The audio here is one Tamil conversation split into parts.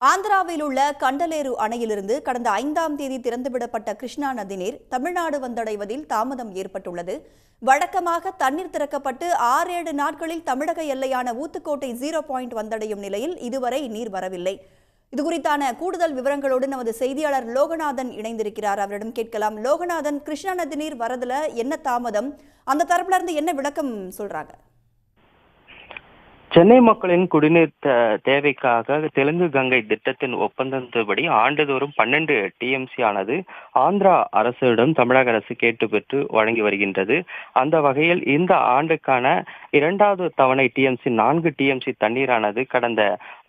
ஆந்திராவில் உள்ள கண்டலேரு அணையிலிருந்து கடந்த 5ஆம் தேதி திறந்துவிடப்பட்ட கிருஷ்ணா நதிநீர் தமிழ்நாடு வந்தடைவதில் தாமதம் ஏற்பட்டுள்ளது. வழக்கமாக தண்ணீர் திறக்கப்பட்டு 6-7 நாட்களில் தமிழக எல்லையான ஊத்துக்கோட்டை 0 பாயிண்ட் வந்தடையும் நிலையில் இதுவரை நீர் வரவில்லை. இதுகுறித்தான கூடுதல் விவரங்களோடு நமது செய்தியாளர் லோகநாதன் இணைந்திருக்கிறார். அவரிடம் கேட்கலாம். லோகநாதன், கிருஷ்ணா நதிநீர் வரதுல என்ன தாமதம்? அந்த தரப்புல இருந்து என்ன விளக்கம் சொல்றாங்க? சென்னை மக்களின் குடிநீர் தேவைக்காக தெலுங்கு கங்கை திட்டத்தின் ஒப்பந்தத்தின்படி ஆண்டுதோறும் 12 டிஎம்சி ஆனது ஆந்திரா அரசிடம் தமிழக அரசு கேட்டு பெற்று வழங்கி வருகின்றது. அந்த வகையில் இந்த ஆண்டுக்கான 2வது தவணை டிஎம்சி 4 டிஎம்சி தண்ணீரானது கடந்த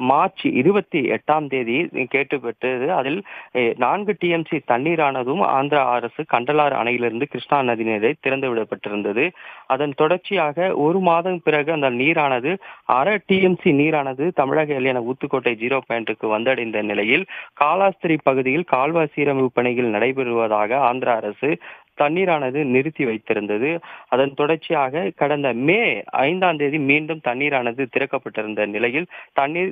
மார்ச் 28ஆம் தேதி கேட்டு பெற்றது. அதில் 4 டிஎம்சி தண்ணீரானதும் ஆந்திரா அரசு கண்டலாறு அணையிலிருந்து கிருஷ்ணா நதி நீரை திறந்து விடப்பட்டிருந்தது. அதன் தொடர்ச்சியாக ஒரு மாதம் பிறகு அந்த நீரானது 1/2 டிஎம்சி நீரானது தமிழக எல்லையான ஊத்துக்கோட்டை 0 பாயிண்ட்டுக்கு வந்தடைந்த நிலையில் காலாஸ்திரி பகுதியில் கால்வாய் சீரமைப்பு பணிகள் நடைபெறுவதாக ஆந்திரா அரசு தண்ணீரானது நிறுத்தி வைத்திருந்தது. அதன் தொடர்ச்சியாக கடந்த மே 5ஆம் தேதி மீண்டும் தண்ணீரானது திறக்கப்பட்டிருந்த நிலையில் தண்ணீர்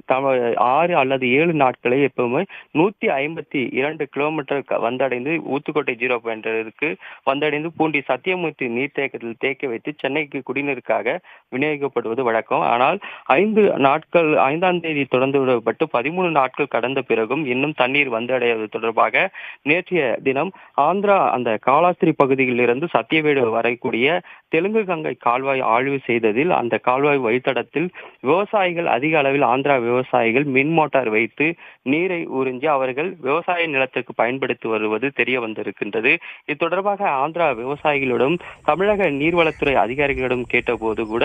6 அல்லது 7 நாட்களை எப்பவுமே 152 கிலோமீட்டர் வந்தடைந்து ஊத்துக்கோட்டை 0 பாயிண்டிற்கு வந்தடைந்து பூண்டி சத்தியமூர்த்தி நீர்த்தேக்கத்தில் தேக்க வைத்து சென்னைக்கு குடிநீருக்காக விநியோகிக்கப்படுவது வழக்கம். ஆனால் 5ஆம் தேதி தொடர்ந்து விடப்பட்டு 13 நாட்கள் கடந்த பிறகும் இன்னும் தண்ணீர் வந்தடைவது தொடர்பாக நேற்றைய தினம் ஆந்திரா அந்த காலாஸ்திரி பகுதியில் இருந்து சத்தியவேடு வரக்கூடிய தெலுங்கு கங்கை கால்வாய் ஆய்வு செய்ததில் அந்த கால்வாய் வழித்தடத்தில் விவசாயிகள் அதிக அளவில் ஆந்திரா விவசாயிகள் மின் மோட்டார் வைத்து நீரை உறிஞ்சி அவர்கள் விவசாய நிலத்திற்கு பயன்படுத்தி வருவது தெரிய வந்திருக்கின்றது. இது தொடர்பாக ஆந்திரா விவசாயிகளிடம் தமிழக நீர்வளத்துறை அதிகாரிகளிடம் கேட்டபோது கூட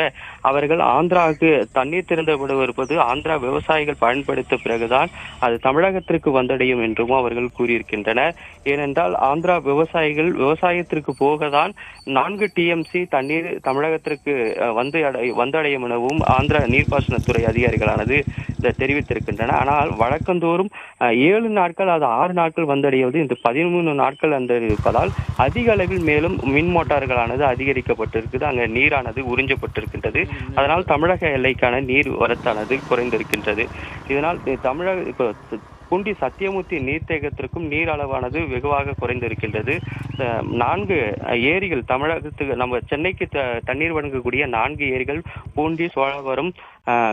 அவர்கள் ஆந்திராவுக்கு தண்ணீர் திறந்து விடுவது ஆந்திரா விவசாயிகள் பயன்படுத்த பிறகுதான் அது தமிழகத்திற்கு வந்தடையும் என்றும் அவர்கள் கூறியிருக்கின்றனர். ஏனென்றால் ஆந்திரா விவசாயிகள் விவசாயத்திற்கு போகத்தான் 4 டிஎம்சி தண்ணீர் தமிழகத்திற்கு வந்தடையும் எனவும் ஆந்திரா நீர்ப்பாசனத்துறை அதிகாரிகளானது தெரிவித்திருக்கின்றன. ஆனால் வழக்கந்தோறும் 7 நாட்கள் அது 6 நாட்கள் வந்தடைவது இந்த 13 நாட்கள் வந்தடைப்பதால் அதிக அளவில் மேலும் மின் மோட்டார்களானது அதிகரிக்கப்பட்டிருக்குது. அங்கே நீரானது உறிஞ்சப்பட்டிருக்கின்றது. அதனால் தமிழக எல்லைக்கான நீர் வரத்தானது குறைந்திருக்கின்றது. இதனால் தமிழக பூண்டி சத்தியமூர்த்தி நீர்த்தேக்கத்திற்கும் நீர் அளவானது வெகுவாக குறைந்திருக்கின்றது. 4 ஏரிகள் தமிழகத்துக்கு நம்ம சென்னைக்கு தண்ணீர் வழங்கக்கூடிய 4 ஏரிகள் பூண்டி, சோழவரம்,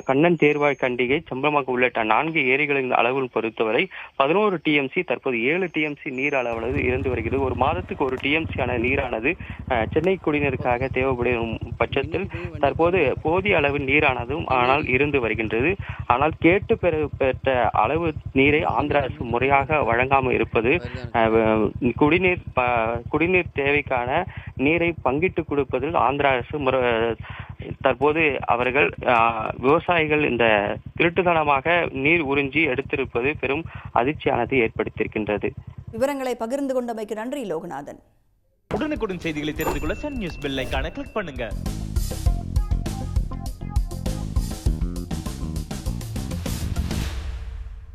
கண்ணன் தேர்வாய் கண்டிகை, செம்பரம்பாக்கம் உள்ளிட்ட 4 ஏரிகளின் அளவு பொறுத்தவரை 11 டிஎம்சி தற்போது 7 டிஎம்சி நீர் அளவானது இருந்து வருகிறது. ஒரு மாதத்துக்கு 1 டிஎம்சியான நீரானது சென்னை குடிநீருக்காக தேவைப்படும் பட்சத்தில் தற்போது போதிய அளவு நீரானதும் ஆனால் இருந்து வருகின்றது. ஆனால் கேட்டு பெற்ற அளவு நீரை ஆந்திரா அரசு முறையாக வழங்காமல் இருப்பது குடிநீர் தேவைக்கான நீரை பங்கிட்டு கொடுப்பதில் ஆந்திரா அரசு தற்போது அவர்கள் விவசாயிகள் இந்த திருட்டுத்தனமாக நீர் உறிஞ்சி எடுத்திருப்பது பெரும் அதிர்ச்சியானது ஏற்படுத்தியிருக்கின்றது. விவரங்களை பகிர்ந்து கொண்டமைக்கு நன்றி லோகநாதன். உடனுக்குடன் செய்திகளை தெரிந்து கொள்ள சன் நியூஸ் பெல் ஐகானை கிளிக் பண்ணுங்க.